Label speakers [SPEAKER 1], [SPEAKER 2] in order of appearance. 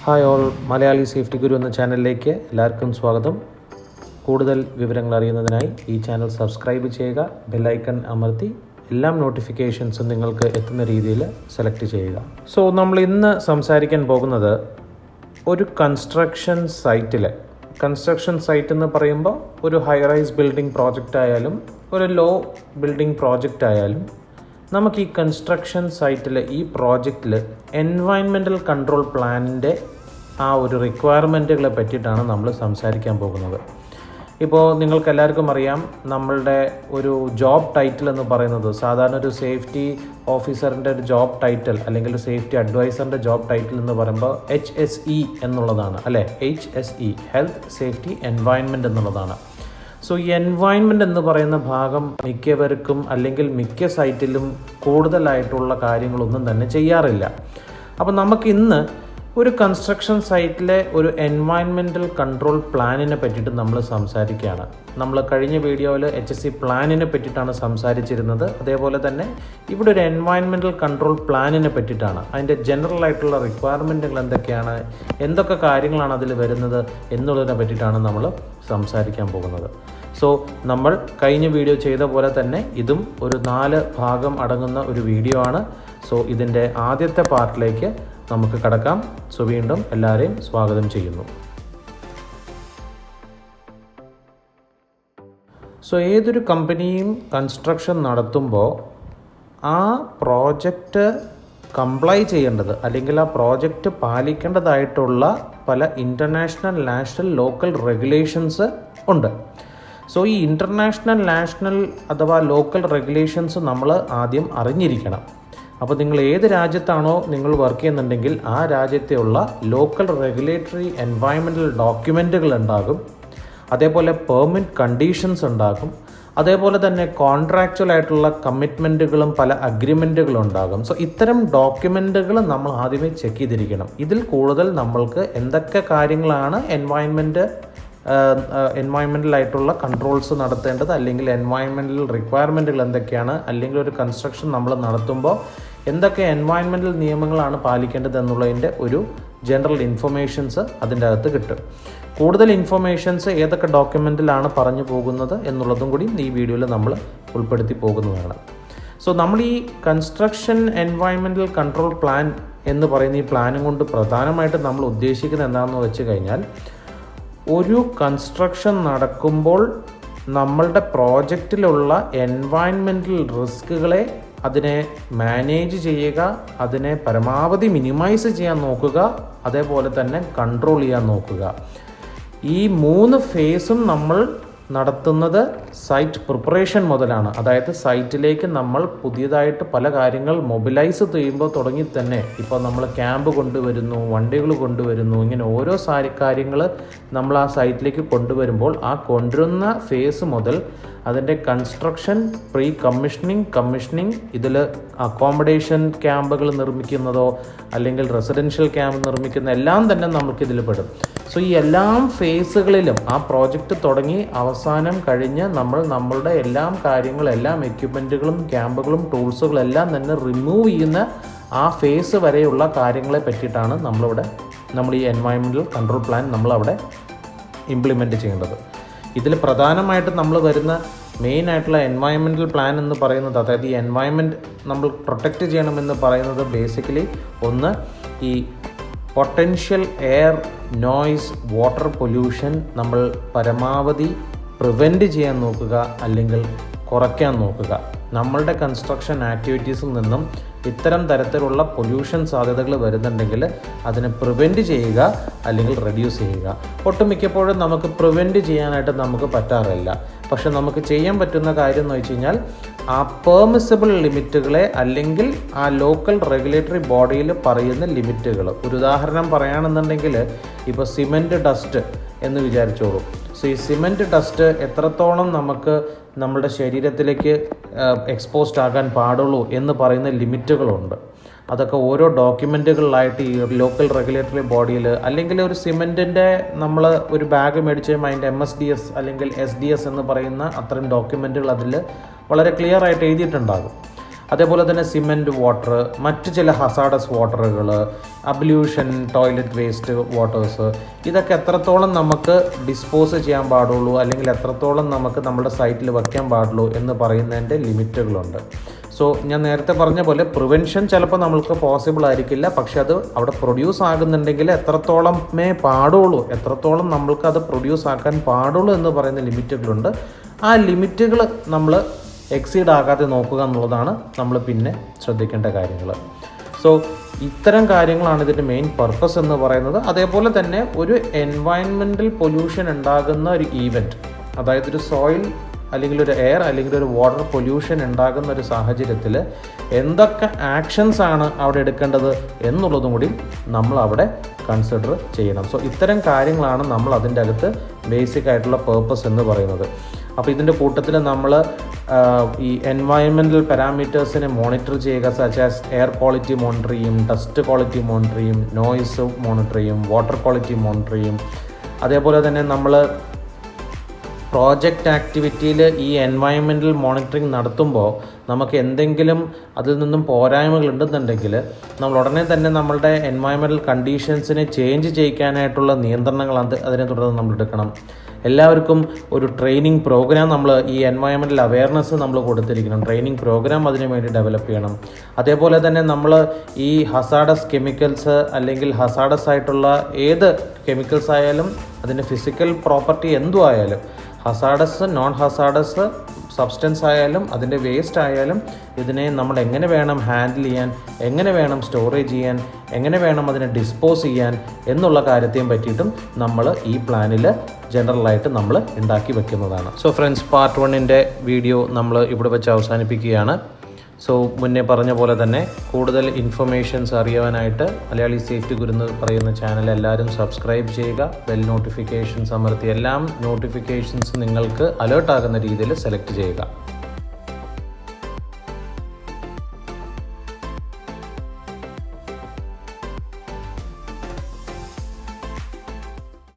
[SPEAKER 1] Hi all, Malayali safety ഗുരു എന്ന ചാനലിലേക്ക് എല്ലാവർക്കും സ്വാഗതം. കൂടുതൽ വിവരങ്ങൾ അറിയുന്നതിനായി ഈ ചാനൽ സബ്സ്ക്രൈബ് ചെയ്യുക, ബെല്ലൈക്കൺ അമർത്തി എല്ലാ നോട്ടിഫിക്കേഷൻസും നിങ്ങൾക്ക് എത്തുന്ന രീതിയിൽ സെലക്ട് ചെയ്യുക. സോ നമ്മൾ ഇന്ന് സംസാരിക്കാൻ പോകുന്നത് ഒരു കൺസ്ട്രക്ഷൻ സൈറ്റ് എന്ന് പറയുമ്പോൾ ഒരു ഹൈ റൈസ് ബിൽഡിംഗ് പ്രോജക്റ്റ് ആയാലും ഒരു ലോ ബിൽഡിംഗ് പ്രോജക്റ്റ് ആയാലും നമുക്ക് ഈ കൺസ്ട്രക്ഷൻ സൈറ്റിൽ ഈ പ്രോജക്റ്റിൽ എൻവയൺമെൻറ്റൽ കൺട്രോൾ പ്ലാനിൻ്റെ ആ ഒരു റിക്വയർമെൻറ്റുകളെ പറ്റിയിട്ടാണ് നമ്മൾ സംസാരിക്കാൻ പോകുന്നത്. ഇപ്പോൾ നിങ്ങൾക്ക് എല്ലാവർക്കും അറിയാം, നമ്മളുടെ ഒരു ജോബ് ടൈറ്റിൽ എന്ന് പറയുന്നത് സാധാരണ ഒരു സേഫ്റ്റി ഓഫീസറിൻ്റെ ഒരു ജോബ് ടൈറ്റിൽ അല്ലെങ്കിൽ സേഫ്റ്റി അഡ്വൈസറിൻ്റെ ജോബ് ടൈറ്റിൽ എന്ന് പറയുമ്പോൾ HSE എന്നുള്ളതാണ്, അല്ലേ? HSE, ഹെൽത്ത് സേഫ്റ്റി എൻവയൺമെൻറ്റ് എന്നുള്ളതാണ്. സോ ഈ എൻവയൺമെൻറ്റ് എന്ന് പറയുന്ന ഭാഗം മിക്കവർക്കും അല്ലെങ്കിൽ മിക്ക സൈറ്റിലും കൂടുതലായിട്ടുള്ള കാര്യങ്ങളൊന്നും തന്നെ ചെയ്യാറില്ല. അപ്പോൾ നമുക്കിന്ന് ഒരു കൺസ്ട്രക്ഷൻ സൈറ്റിലെ ഒരു എൻവയൺമെൻറ്റൽ കൺട്രോൾ പ്ലാനിനെ പറ്റിയിട്ട് നമ്മൾ സംസാരിക്കുകയാണ്. നമ്മൾ കഴിഞ്ഞ വീഡിയോയിൽ HSE പ്ലാനിനെ പറ്റിയിട്ടാണ് സംസാരിച്ചിരുന്നത്. അതേപോലെ തന്നെ ഇവിടെ ഒരു എൻവയൺമെൻറ്റൽ കൺട്രോൾ പ്ലാനിനെ പറ്റിയിട്ടാണ്, അതിൻ്റെ ജനറൽ ആയിട്ടുള്ള റിക്വയർമെൻറ്റുകൾ എന്തൊക്കെയാണ്, എന്തൊക്കെ കാര്യങ്ങളാണ് അതിൽ വരുന്നത് എന്നുള്ളതിനെ പറ്റിയിട്ടാണ് നമ്മൾ സംസാരിക്കാൻ പോകുന്നത്. സോ നമ്മൾ കഴിഞ്ഞ വീഡിയോ ചെയ്ത പോലെ തന്നെ ഇതും ഒരു 4 ഭാഗം അടങ്ങുന്ന ഒരു വീഡിയോ ആണ്. സോ ഇതിൻ്റെ ആദ്യത്തെ പാർട്ടിലേക്ക് നമുക്ക് കടക്കാം. സോ വീണ്ടും എല്ലാവരെയും സ്വാഗതം ചെയ്യുന്നു. സോ ഏതൊരു കമ്പനിയും കൺസ്ട്രക്ഷൻ നടത്തുമ്പോൾ ആ പ്രോജക്റ്റ് കംപ്ലൈ ചെയ്യേണ്ടത് അല്ലെങ്കിൽ ആ പ്രോജക്റ്റ് പാലിക്കേണ്ടതായിട്ടുള്ള പല ഇൻ്റർനാഷണൽ, നാഷണൽ, ലോക്കൽ റെഗുലേഷൻസ് ഉണ്ട്. സോ ഈ ഇൻ്റർനാഷണൽ, നാഷണൽ അഥവാ ലോക്കൽ റെഗുലേഷൻസ് നമ്മൾ ആദ്യം അറിഞ്ഞിരിക്കണം. അപ്പോൾ നിങ്ങൾ ഏത് രാജ്യത്താണോ നിങ്ങൾ വർക്ക് ചെയ്യുന്നുണ്ടെങ്കിൽ ആ രാജ്യത്തെയുള്ള ലോക്കൽ റെഗുലേറ്ററി എൻവയൺമെൻറ്റൽ ഡോക്യുമെൻറ്റുകൾ ഉണ്ടാകും, അതേപോലെ പെർമിറ്റ് കണ്ടീഷൻസ് ഉണ്ടാകും, അതേപോലെ തന്നെ കോൺട്രാക്ച്വൽ ആയിട്ടുള്ള കമ്മിറ്റ്മെൻറ്റുകളും പല അഗ്രിമെൻറ്റുകളും ഉണ്ടാകും. സോ ഇത്തരം ഡോക്യുമെൻറ്റുകൾ നമ്മൾ ആദ്യമേ ചെക്ക് ചെയ്തിരിക്കണം. ഇതിൽ കൂടുതൽ നമ്മൾക്ക് എന്തൊക്കെ കാര്യങ്ങളാണ് എൻവയൺമെൻറ്റലായിട്ടുള്ള കൺട്രോൾസ് നടത്തേണ്ടത്, അല്ലെങ്കിൽ എൻവയൺമെൻറ്റൽ റിക്വയർമെൻറ്റുകൾ എന്തൊക്കെയാണ്, അല്ലെങ്കിൽ ഒരു കൺസ്ട്രക്ഷൻ നമ്മൾ നടത്തുമ്പോൾ എന്തൊക്കെ എൻവയൺമെൻറ്റൽ നിയമങ്ങളാണ് പാലിക്കേണ്ടത് എന്നുള്ളതിൻ്റെ ഒരു ജനറൽ ഇൻഫർമേഷൻസ് അതിൻ്റെ അകത്ത് കിട്ടും. കൂടുതൽ ഇൻഫർമേഷൻസ് ഏതൊക്കെ ഡോക്യുമെൻറ്റിലാണ് പറഞ്ഞു പോകുന്നത് എന്നുള്ളതും കൂടി ഈ വീഡിയോയിൽ നമ്മൾ ഉൾപ്പെടുത്തി പോകുന്നതാണ്. സോ നമ്മൾ ഈ കൺസ്ട്രക്ഷൻ എൻവയൺമെൻറ്റൽ കൺട്രോൾ പ്ലാൻ എന്ന് പറയുന്ന ഈ പ്ലാനും കൊണ്ട് പ്രധാനമായിട്ട് നമ്മൾ ഉദ്ദേശിക്കുന്നത് എന്താണെന്ന് വെച്ച് കഴിഞ്ഞാൽ, ഒരു കൺസ്ട്രക്ഷൻ നടക്കുമ്പോൾ നമ്മളുടെ പ്രോജക്റ്റിലുള്ള എൻവയൺമെൻറ്റൽ റിസ്കുകളെ അതിനെ മാനേജ് ചെയ്യുക, അതിനെ പരമാവധി മിനിമൈസ് ചെയ്യാൻ നോക്കുക, അതേപോലെ തന്നെ കൺട്രോൾ ചെയ്യാൻ നോക്കുക. ഈ 3 ഫേസും നമ്മൾ നടത്തുന്നത് സൈറ്റ് പ്രിപ്പറേഷൻ മുതലാണ്. അതായത് സൈറ്റിലേക്ക് നമ്മൾ പുതിയതായിട്ട് പല കാര്യങ്ങൾ മൊബിലൈസ് ചെയ്യുമ്പോൾ തുടങ്ങി തന്നെ, ഇപ്പോൾ നമ്മൾ ക്യാമ്പ് കൊണ്ടുവരുന്നു, വണ്ടികൾ കൊണ്ടുവരുന്നു, ഇങ്ങനെ ഓരോ കാര്യങ്ങൾ നമ്മൾ ആ സൈറ്റിലേക്ക് കൊണ്ടുവരുമ്പോൾ ആ കൊണ്ടുവരുന്ന ഫേസ് മുതൽ അതിൻ്റെ കൺസ്ട്രക്ഷൻ, പ്രീ കമ്മീഷനിങ്, ഇതിൽ അക്കോമഡേഷൻ ക്യാമ്പുകൾ നിർമ്മിക്കുന്നതോ അല്ലെങ്കിൽ റെസിഡൻഷ്യൽ ക്യാമ്പ് നിർമ്മിക്കുന്ന എല്ലാം തന്നെ നമുക്കിതിൽ പെടും. സോ ഈ എല്ലാ ഫേസുകളിലും ആ പ്രോജക്റ്റ് തുടങ്ങി അവസാനം കഴിഞ്ഞ് നമ്മളുടെ എല്ലാ എക്യുപ്മെൻറ്റുകളും ക്യാമ്പുകളും ടൂൾസുകളും എല്ലാം തന്നെ റിമൂവ് ചെയ്യുന്ന ആ ഫേസ് വരെയുള്ള കാര്യങ്ങളെ പറ്റിയിട്ടാണ് നമ്മൾ ഈ എൻവയൺമെൻറ്റൽ കൺട്രോൾ പ്ലാൻ നമ്മളവിടെ ഇംപ്ലിമെൻറ്റ് ചെയ്യേണ്ടത്. ഇതിൽ പ്രധാനമായിട്ട് നമ്മൾ വരുന്ന മെയിനായിട്ടുള്ള എൻവയൺമെൻറ്റൽ പ്ലാൻ എന്ന് പറയുന്നത്, അതായത് ഈ എൻവയൺമെൻറ്റ് നമ്മൾ പ്രൊട്ടക്റ്റ് ചെയ്യണമെന്ന് പറയുന്നത് ബേസിക്കലി ഒന്ന്, ഈ potential air, noise, water pollution നമ്മൾ പരമാവധി പ്രിവെൻറ്റ് ചെയ്യാൻ നോക്കുക, അല്ലെങ്കിൽ കുറയ്ക്കാൻ നോക്കുക. നമ്മളുടെ കൺസ്ട്രക്ഷൻ ആക്ടിവിറ്റീസിൽ നിന്നും ഇത്തരം തരത്തിലുള്ള പൊല്യൂഷൻ സാധ്യതകൾ വരുന്നുണ്ടെങ്കിൽ അതിനെ പ്രിവെൻറ്റ് ചെയ്യുക അല്ലെങ്കിൽ റെഡ്യൂസ് ചെയ്യുക. ഒട്ടുമിക്കപ്പോഴും നമുക്ക് പ്രിവെൻറ്റ് ചെയ്യാനായിട്ട് നമുക്ക് പറ്റാറില്ല. പക്ഷെ നമുക്ക് ചെയ്യാൻ പറ്റുന്ന കാര്യം എന്ന് വെച്ച് കഴിഞ്ഞാൽ ആ പെർമിസിബിൾ ലിമിറ്റുകളെ, അല്ലെങ്കിൽ ആ ലോക്കൽ റെഗുലേറ്ററി ബോഡിയിൽ പറയുന്ന ലിമിറ്റുകൾ, ഒരു ഉദാഹരണം പറയുകയാണെന്നുണ്ടെങ്കിൽ ഇപ്പോൾ സിമെൻറ്റ് ഡസ്റ്റ് എന്ന് വിചാരിച്ചോളൂ. സോ ഈ സിമെൻറ്റ് ഡസ്റ്റ് എത്രത്തോളം നമുക്ക് നമ്മുടെ ശരീരത്തിലേക്ക് എക്സ്പോസ്ഡ് ആകാൻ പാടുള്ളൂ എന്ന് പറയുന്ന ലിമിറ്റുകളുണ്ട്. അതൊക്കെ ഓരോ ഡോക്യുമെൻറ്റുകളിലായിട്ട് ഈ ലോക്കൽ റെഗുലേറ്ററി ബോഡിയിൽ, അല്ലെങ്കിൽ ഒരു സിമെൻറ്റിൻ്റെ നമ്മൾ ഒരു ബാഗ് മേടിച്ച് അതിൻ്റെ MSDS അല്ലെങ്കിൽ SDS എന്ന് പറയുന്ന അത്തരം ഡോക്യുമെൻറ്റുകൾ അതിൽ വളരെ ക്ലിയർ ആയിട്ട് എഴുതിയിട്ടുണ്ടാകും. അതേപോലെ തന്നെ സിമെൻറ്റ് വാട്ടർ, മറ്റ് ചില ഹസാഡസ് വാട്ടറുകൾ, അബ്ല്യൂഷൻ, ടോയ്ലറ്റ് വേസ്റ്റ് വാട്ടേഴ്സ്, ഇതൊക്കെ എത്രത്തോളം നമുക്ക് ഡിസ്പോസ് ചെയ്യാൻ പാടുള്ളൂ അല്ലെങ്കിൽ എത്രത്തോളം നമുക്ക് നമ്മുടെ സൈറ്റിൽ വയ്ക്കാൻ പാടുള്ളൂ എന്ന് പറയുന്നതിൻ്റെ ലിമിറ്റുകളുണ്ട്. സോ ഞാൻ നേരത്തെ പറഞ്ഞ പോലെ പ്രിവെൻഷൻ ചിലപ്പോൾ നമ്മൾക്ക് പോസിബിൾ ആയിരിക്കില്ല, പക്ഷെ അത് അവിടെ പ്രൊഡ്യൂസ് ആകുന്നുണ്ടെങ്കിൽ എത്രത്തോളമേ പാടുള്ളൂ, എത്രത്തോളം നമ്മൾക്കത് പ്രൊഡ്യൂസ് ആക്കാൻ പാടുള്ളൂ എന്ന് പറയുന്ന ലിമിറ്റുകളുണ്ട്. ആ ലിമിറ്റുകൾ നമ്മൾ എക്സീഡ് ആകാതെ നോക്കുക എന്നുള്ളതാണ് നമ്മൾ പിന്നെ ശ്രദ്ധിക്കേണ്ട കാര്യങ്ങൾ. സോ ഇത്തരം കാര്യങ്ങളാണ് ഇതിൻ്റെ മെയിൻ പർപ്പസ് എന്ന് പറയുന്നത്. അതേപോലെ തന്നെ ഒരു എൻവയൺമെൻറ്റൽ പൊല്യൂഷൻ ഉണ്ടാകുന്ന ഒരു ഈവൻറ്റ്, അതായത് ഒരു സോയിൽ അല്ലെങ്കിൽ ഒരു എയർ അല്ലെങ്കിൽ ഒരു വാട്ടർ പൊല്യൂഷൻ ഉണ്ടാകുന്ന ഒരു സാഹചര്യത്തിൽ എന്തൊക്കെ ആക്ഷൻസ് ആണ് അവിടെ എടുക്കേണ്ടത് എന്നുള്ളതും കൂടി നമ്മൾ അവിടെ കൺസിഡർ ചെയ്യണം. സോ ഇത്തരം കാര്യങ്ങളാണ് നമ്മൾ അതിൻ്റെ അകത്ത് ബേസിക് ആയിട്ടുള്ള പേർപ്പസ് എന്ന് പറയുന്നത്. അപ്പോൾ ഇതിൻ്റെ കൂട്ടത്തിൽ നമ്മൾ ഈ എൻവയൺമെൻറ്റൽ പാരാമീറ്റേഴ്സിനെ മോണിറ്റർ ചെയ്യുക, such as air quality monitor ചെയ്യും, ഡസ്റ്റ് ക്വാളിറ്റി മോണിറ്റർ ചെയ്യും, നോയ്സ് മോണിറ്റർ ചെയ്യും, വാട്ടർ ക്വാളിറ്റി മോണിറ്റർ ചെയ്യും. അതേപോലെ തന്നെ നമ്മൾ പ്രോജക്റ്റ് ആക്ടിവിറ്റിയിൽ ഈ എൻവയൺമെൻറ്റൽ മോണിറ്ററിങ് നടത്തുമ്പോൾ നമുക്ക് എന്തെങ്കിലും അതിൽ നിന്നും പോരായ്മകൾ ഉണ്ടെന്നുണ്ടെങ്കിൽ നമ്മൾ ഉടനെ തന്നെ നമ്മളുടെ എൻവയൺമെൻറ്റൽ കണ്ടീഷൻസിനെ ചേഞ്ച് ചെയ്യിക്കാനായിട്ടുള്ള നിയന്ത്രണങ്ങൾ അതിനെ തുടർന്ന് നമ്മൾ എടുക്കണം. എല്ലാവർക്കും ഒരു ട്രെയിനിങ് പ്രോഗ്രാം നമ്മൾ ഈ എൻവയൺമെൻറ്റൽ അവയർനെസ് നമ്മൾ കൊടുത്തിരിക്കണം. ട്രെയിനിങ് പ്രോഗ്രാം അതിനു വേണ്ടി ഡെവലപ്പ് ചെയ്യണം. അതേപോലെ തന്നെ നമ്മൾ ഈ ഹസാഡസ് കെമിക്കൽസ് അല്ലെങ്കിൽ ഹസാഡസ് ആയിട്ടുള്ള ഏത് കെമിക്കൽസ് ആയാലും അതിൻ്റെ ഫിസിക്കൽ പ്രോപ്പർട്ടി എന്തും ആയാലും, ഹസാഡസ് നോൺ ഹസാഡസ് സബ്സ്റ്റൻസ് ആയാലും അതിൻ്റെ വേസ്റ്റ് ആയാലും ഇതിനെ നമ്മൾ എങ്ങനെ വേണം ഹാൻഡിൽ ചെയ്യാൻ, എങ്ങനെ വേണം സ്റ്റോറേജ് ചെയ്യാൻ, എങ്ങനെ വേണം അതിനെ ഡിസ്പോസ് ചെയ്യാൻ എന്നുള്ള കാര്യത്തെയും പറ്റിയിട്ടും നമ്മൾ ഈ പ്ലാനിൽ ജനറലായിട്ട് നമ്മൾ ഉണ്ടാക്കി വെക്കുന്നതാണ്. സോ ഫ്രണ്ട്സ്, പാർട്ട് 1ൻ്റെ വീഡിയോ നമ്മൾ ഇവിടെ വെച്ച് അവസാനിപ്പിക്കുകയാണ്. സോ മുന്നേ പറഞ്ഞ പോലെ തന്നെ കൂടുതൽ ഇൻഫർമേഷൻസ് അറിയാനായിട്ട് മലയാളി സേഫ്റ്റി ഗുരു എന്ന് പറയുന്ന ചാനൽ എല്ലാവരും സബ്സ്ക്രൈബ് ചെയ്യുക. ബെൽ നോട്ടിഫിക്കേഷൻസ് അമർത്തി എല്ലാം നോട്ടിഫിക്കേഷൻസ് നിങ്ങൾക്ക് അലേർട്ട് ആകുന്ന രീതിയിൽ സെലക്ട് ചെയ്യുക.